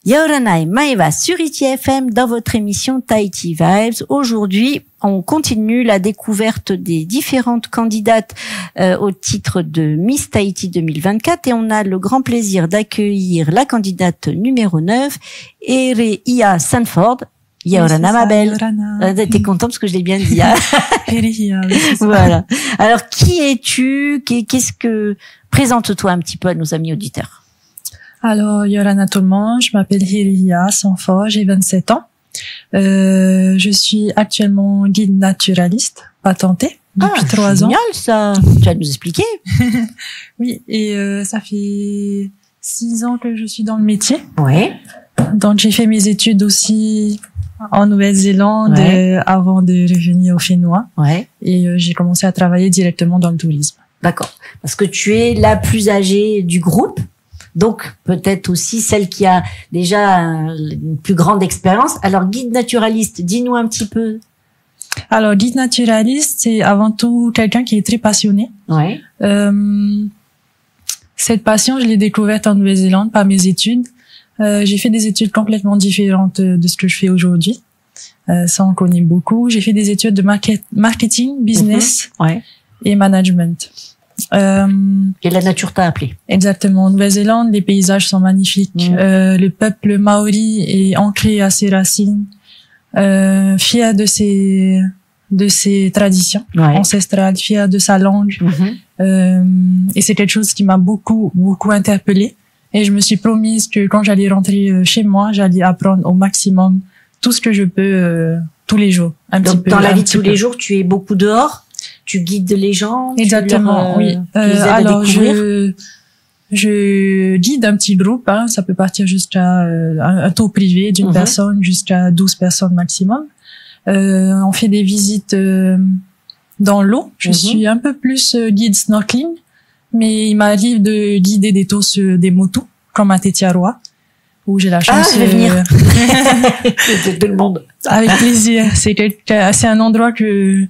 Yaorana et Maeva sur ITFM dans votre émission Tahiti Vibes. Aujourd'hui, on continue la découverte des différentes candidates au titre de Miss Tahiti 2024 et on a le grand plaisir d'accueillir la candidate numéro 9, Ereia Sanford. Yaorana, ma belle. T'es contente parce que je l'ai bien dit. Hein. Voilà. Alors, qui es-tu? Qu'est-ce que... Présente-toi un petit peu à nos amis auditeurs. Alors, Yaorana tout le monde, je m'appelle Ereia Sanford, j'ai 27 ans. Je suis actuellement guide naturaliste, patentée, depuis 3 ans. Génial ça. Tu vas nous expliquer. Oui, et ça fait 6 ans que je suis dans le métier. Ouais. Donc, j'ai fait mes études aussi en Nouvelle-Zélande avant de revenir au Fénois. Ouais. Et j'ai commencé à travailler directement dans le tourisme. D'accord. Parce que tu es la plus âgée du groupe. Donc, peut-être aussi celle qui a déjà une plus grande expérience. Alors, guide naturaliste, dis-nous un petit peu. Alors, guide naturaliste, c'est avant tout quelqu'un qui est très passionné. Ouais. Cette passion, je l'ai découverte en Nouvelle-Zélande par mes études. J'ai fait des études complètement différentes de ce que je fais aujourd'hui. Ça, on connaît beaucoup. J'ai fait des études de marketing, business et management. Et la nature t'a appelé. Exactement. En Nouvelle-Zélande, les paysages sont magnifiques. Le peuple maori est ancré à ses racines, fier de ses traditions ancestrales, fier de sa langue. Et c'est quelque chose qui m'a beaucoup interpellée. Et je me suis promise que quand j'allais rentrer chez moi, j'allais apprendre au maximum tout ce que je peux tous les jours. Donc, dans la vie de tous les jours, tu es beaucoup dehors? Tu guides les gens? Exactement, oui. Alors, je guide un petit groupe, hein, ça peut partir jusqu'à un taux privé d'une personne jusqu'à 12 personnes maximum. On fait des visites dans l'eau. Je suis un peu plus guide snorkeling, mais il m'arrive de guider des tours sur des motos, comme à Tetiaroa, où j'ai la chance je vais venir. Tout le monde. Avec plaisir. C'est un endroit qui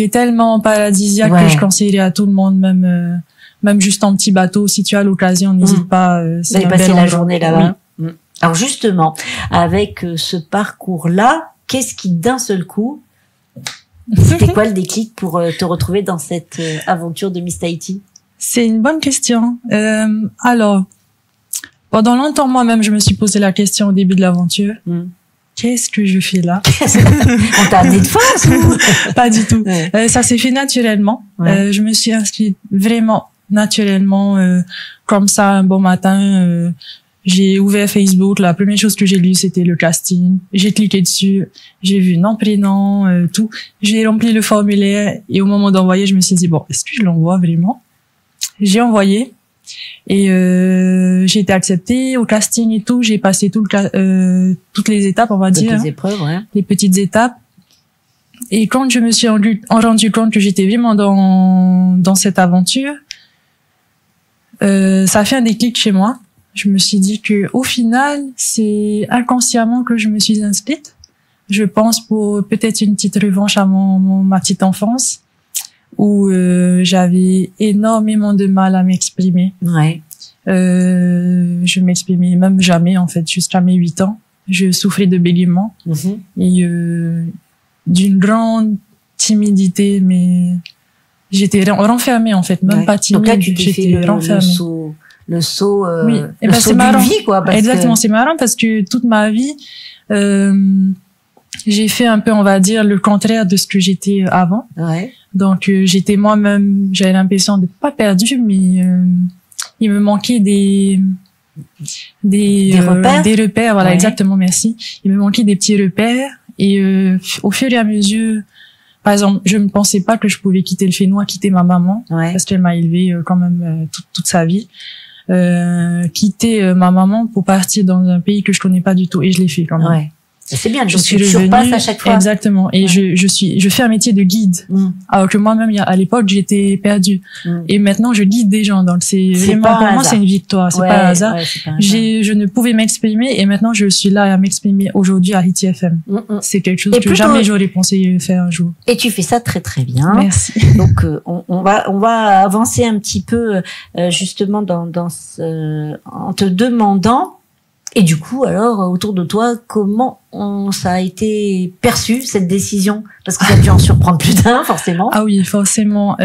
est tellement paradisiaque que je conseillerais à tout le monde, même juste en petit bateau. Si tu as l'occasion, n'hésite pas. C'est passer la journée là-bas. Oui. Alors justement, avec ce parcours-là, qu'est-ce qui d'un seul coup, c'était quoi le déclic pour te retrouver dans cette aventure de Miss Tahiti? C'est une bonne question. Alors, pendant longtemps, moi-même, je me suis posé la question au début de l'aventure. Qu'est-ce que je fais là? On t'a amené de force ou? Pas du tout. Ça s'est fait naturellement. Je me suis inscrite vraiment naturellement, comme ça, un bon matin. J'ai ouvert Facebook. La première chose que j'ai lue, c'était le casting. J'ai cliqué dessus. J'ai vu nom, prénom, tout. J'ai rempli le formulaire et au moment d'envoyer, je me suis dit, bon, est-ce que je l'envoie vraiment? J'ai envoyé. Et j'ai été acceptée au casting et tout. J'ai passé toutes les étapes, on va dire. Les épreuves, les petites étapes. Et quand je me suis rendu compte que j'étais vraiment dans cette aventure, ça a fait un déclic chez moi. Je me suis dit que au final, c'est inconsciemment que je me suis inscrite. Je pense pour peut-être une petite revanche à ma petite enfance, où j'avais énormément de mal à m'exprimer. Je m'exprimais même jamais, en fait, jusqu'à mes 8 ans. Je souffrais de bégaiement et d'une grande timidité, mais j'étais renfermée, en fait, même pas timide. Donc là, tu t'es fait le saut d'une vie, quoi. Exactement, c'est marrant parce que toute ma vie, j'ai fait un peu, on va dire, le contraire de ce que j'étais avant. Donc, j'étais moi-même, j'avais l'impression de pas perdue, mais il me manquait des repères. Des repères, voilà, exactement, merci. Il me manquait des petits repères et au fur et à mesure, par exemple, je ne pensais pas que je pouvais quitter le Fénois, quitter ma maman, parce qu'elle m'a élevée quand même toute sa vie. Quitter ma maman pour partir dans un pays que je connais pas du tout, et je l'ai fait quand même. C'est bien, je suis surpasse à chaque fois. Exactement. Et je fais un métier de guide. Alors que moi-même, à l'époque, j'étais perdue. Et maintenant, je guide des gens. Donc, c'est vraiment, pour moi, c'est une victoire. C'est pas un hasard. Je ne pouvais m'exprimer et maintenant, je suis là à m'exprimer aujourd'hui à ITFM. C'est quelque chose que jamais j'aurais pensé faire un jour. Et tu fais ça très, très bien. Merci. Donc, on va avancer un petit peu, justement, en te demandant Et du coup, alors, autour de toi, comment ça a été perçu, cette décision? Parce que ça a dû en surprendre plus d'un, forcément. Ah oui, forcément.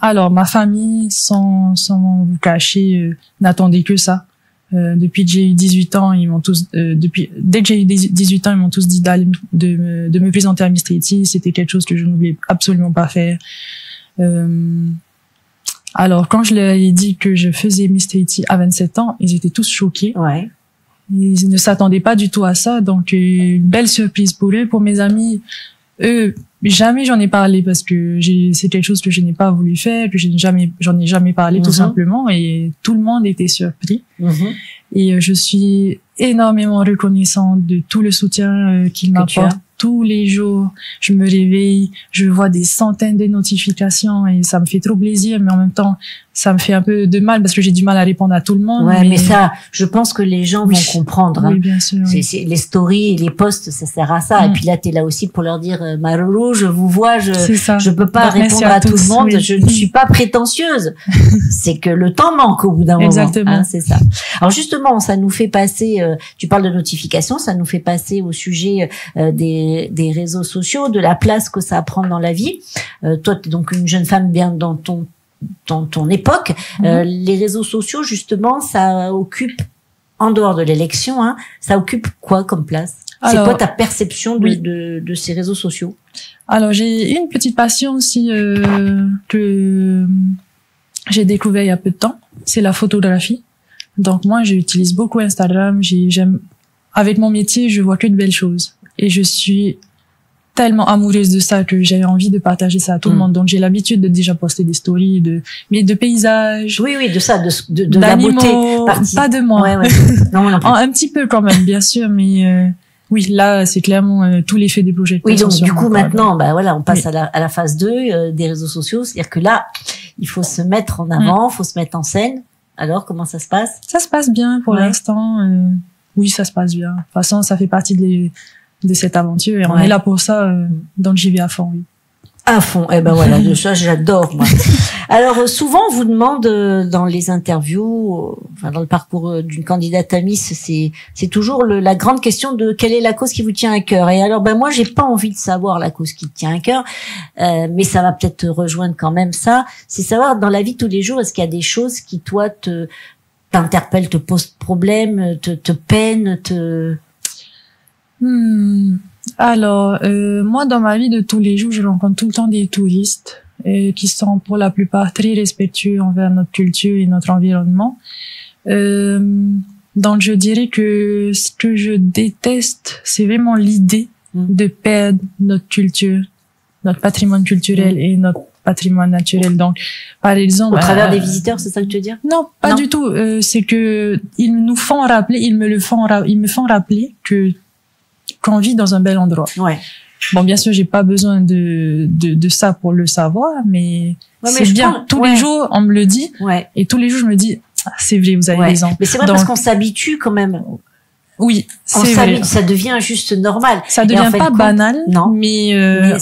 Alors, ma famille, sans vous cacher, n'attendait que ça. Depuis que j'ai eu 18 ans, ils m'ont tous, dès que j'ai eu 18 ans, ils m'ont tous dit de me présenter à Miss Tahiti. C'était quelque chose que je ne voulais absolument pas faire. Alors, quand je leur ai dit que je faisais Miss Tahiti à 27 ans, ils étaient tous choqués. Ouais. Ils ne s'attendaient pas du tout à ça, donc une belle surprise pour eux. Pour mes amis, eux, jamais j'en ai parlé parce que c'est quelque chose que je n'ai pas voulu faire, que j'en ai jamais parlé tout simplement, et tout le monde était surpris. Et je suis énormément reconnaissante de tout le soutien qu'ils m'apportent. Tous les jours, je me réveille, je vois des centaines de notifications et ça me fait trop plaisir, mais en même temps, ça me fait un peu de mal parce que j'ai du mal à répondre à tout le monde. Ouais, mais ça, je pense que les gens vont comprendre. Oui, bien sûr. C'est les stories et les posts, ça sert à ça. Et puis là, t'es là aussi pour leur dire, Maruru, je vous vois, je peux pas répondre à tout le monde, je ne suis pas prétentieuse. C'est que le temps manque au bout d'un moment. Exactement. Hein, c'est ça. Alors justement, ça nous fait passer, tu parles de notifications, ça nous fait passer au sujet des réseaux sociaux, de la place que ça prend dans la vie. Toi, t'es donc une jeune femme bien dans ton époque. Les réseaux sociaux, justement, ça occupe, en dehors de l'élection, hein, ça occupe quoi comme place? C'est quoi ta perception de ces réseaux sociaux? Alors, j'ai une petite passion aussi que j'ai découvert il y a peu de temps, c'est la photographie. Donc moi, j'utilise beaucoup Instagram. J'aime, avec mon métier, je vois que de belles choses. Et je suis tellement amoureuse de ça que j'ai envie de partager ça à tout le monde. Donc j'ai l'habitude de déjà poster des stories mais de paysages. Oui, de ça, de la beauté. Pas de moi. Ouais. Non, un petit peu quand même, bien sûr, mais oui, là, c'est clairement tout l'effet des projets. Oui, donc du coup maintenant, on passe à la phase 2 des réseaux sociaux, c'est-à-dire que là, il faut se mettre en avant, faut se mettre en scène. Alors, comment ça se passe? Ça se passe bien pour l'instant. Oui, ça se passe bien. De toute façon, ça fait partie de cette aventure et on est là pour ça, donc j'y vais à fond, oui. À fond, eh ben voilà, de ça j'adore moi. Alors souvent on vous demande dans les interviews, dans le parcours d'une candidate à Miss, c'est toujours la grande question de quelle est la cause qui vous tient à cœur. Et alors moi j'ai pas envie de savoir la cause qui te tient à cœur, mais ça va peut-être te rejoindre quand même ça. C'est savoir dans la vie de tous les jours, est-ce qu'il y a des choses qui toi t'interpellent, te posent problème, te peinent, Alors, moi, dans ma vie de tous les jours, je rencontre tout le temps des touristes qui sont pour la plupart très respectueux envers notre culture et notre environnement. Donc, je dirais que ce que je déteste, c'est vraiment l'idée de perdre notre culture, notre patrimoine culturel et notre patrimoine naturel. Donc, par exemple, au travers des visiteurs, c'est ça que tu veux dire? Non, pas du tout. C'est que ils nous font rappeler, ils me font rappeler qu'on vit dans un bel endroit. Ouais. Bon, bien sûr, j'ai pas besoin de ça pour le savoir, mais c'est bien. Tous les jours, on me le dit. Ouais. Et tous les jours, je me dis, c'est vrai, vous avez raison. Mais c'est vrai parce qu'on s'habitue quand même. Oui, c'est vrai. Ça devient juste normal. Ça devient pas banal, mais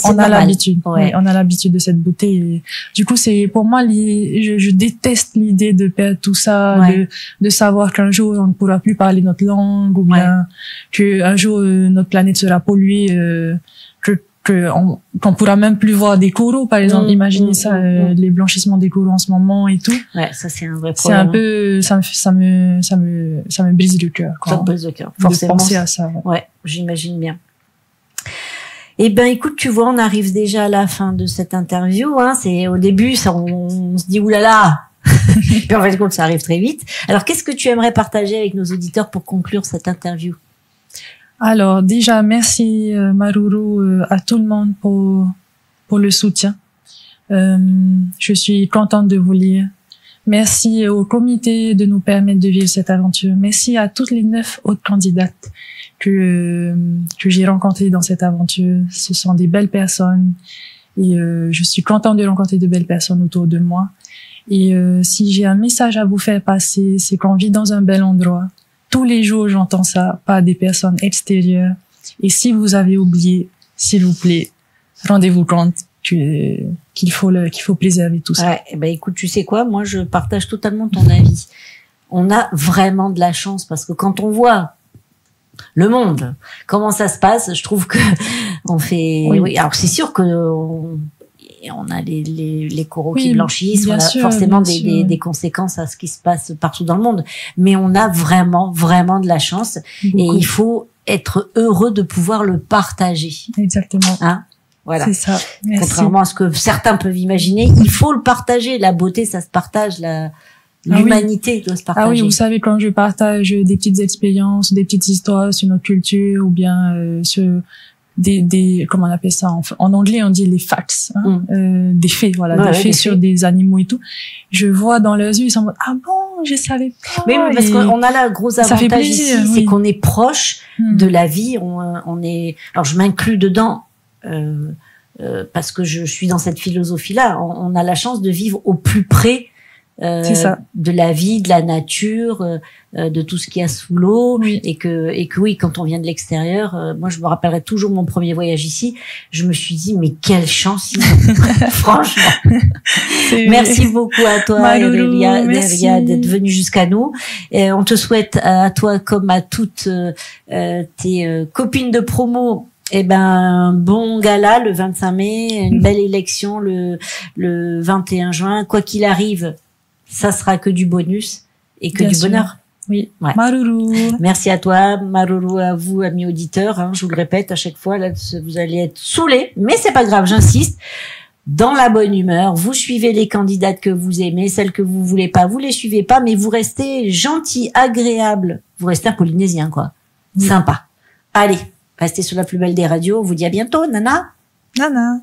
on a l'habitude. Ouais. On a l'habitude de cette beauté. Et du coup, c'est pour moi, je déteste l'idée de perdre tout ça, de savoir qu'un jour on ne pourra plus parler notre langue, ou bien que un jour notre planète sera polluée, qu'on pourra même plus voir des coraux, par exemple. Imaginez ça, les blanchissements des coraux en ce moment et tout. Ouais, ça c'est un vrai problème. C'est un peu, ça me brise le cœur. Ça me brise le cœur. Forcément. De penser à ça. Ouais, j'imagine bien. Eh ben, écoute, tu vois, on arrive déjà à la fin de cette interview, hein. C'est au début, on se dit oulala. Puis en fait, ça arrive très vite. Alors, qu'est-ce que tu aimerais partager avec nos auditeurs pour conclure cette interview? Alors déjà, merci Maruru à tout le monde pour le soutien. Je suis contente de vous lire. Merci au comité de nous permettre de vivre cette aventure. Merci à toutes les 9 autres candidates que j'ai rencontrées dans cette aventure. Ce sont des belles personnes et je suis contente de rencontrer de belles personnes autour de moi. Et si j'ai un message à vous faire passer, c'est qu'on vit dans un bel endroit. Tous les jours, j'entends ça, pas des personnes extérieures. Et si vous avez oublié, s'il vous plaît, rendez-vous compte qu'il faut préserver tout ça. Ouais, ben écoute, tu sais quoi, moi je partage totalement ton avis. On a vraiment de la chance parce que quand on voit Le monde. Comment ça se passe? Je trouve que on fait. Oui. Alors c'est sûr que on a les coraux qui blanchissent, on a forcément des conséquences à ce qui se passe partout dans le monde. Mais on a vraiment de la chance. Beaucoup. Et il faut être heureux de pouvoir le partager. Exactement. Hein? Voilà. C'est ça. Merci. Contrairement à ce que certains peuvent imaginer, il faut le partager. La beauté, ça se partage. L'humanité doit se partager. Ah oui, vous savez, quand je partage des petites expériences, des petites histoires sur notre culture ou bien sur comment on appelle ça en anglais, on dit les facts, hein, des faits, voilà, des faits sur des animaux et tout. Je vois dans leurs yeux, ils sont en mode, ah bon, je savais pas. Mais parce qu'on a là, gros avantage ici, c'est qu'on est proche de la vie. On est, alors je m'inclus dedans. Parce que je suis dans cette philosophie-là, on a la chance de vivre au plus près de la vie, de la nature, de tout ce qu'il y a sous l'eau, et que oui, quand on vient de l'extérieur, moi je me rappellerai toujours mon premier voyage ici, je me suis dit mais quelle chance franchement. Merci beaucoup à toi Delia d'être venue jusqu'à nous. Et on te souhaite à toi comme à toutes tes copines de promo bon gala le 25 mai, une belle élection le 21 juin. Quoi qu'il arrive, ça sera que du bonus et que du bonheur. Oui. Ouais. Maruru. Merci à toi, Maruru, à vous, amis auditeurs. Hein, je vous le répète à chaque fois, là, vous allez être saoulés, mais c'est pas grave, j'insiste. Dans la bonne humeur, vous suivez les candidates que vous aimez, celles que vous voulez pas, vous les suivez pas, mais vous restez gentil, agréable. Vous restez un Polynésien, quoi. Sympa. Allez. Restez sur la plus belle des radios. On vous dit à bientôt, Nana. Nana.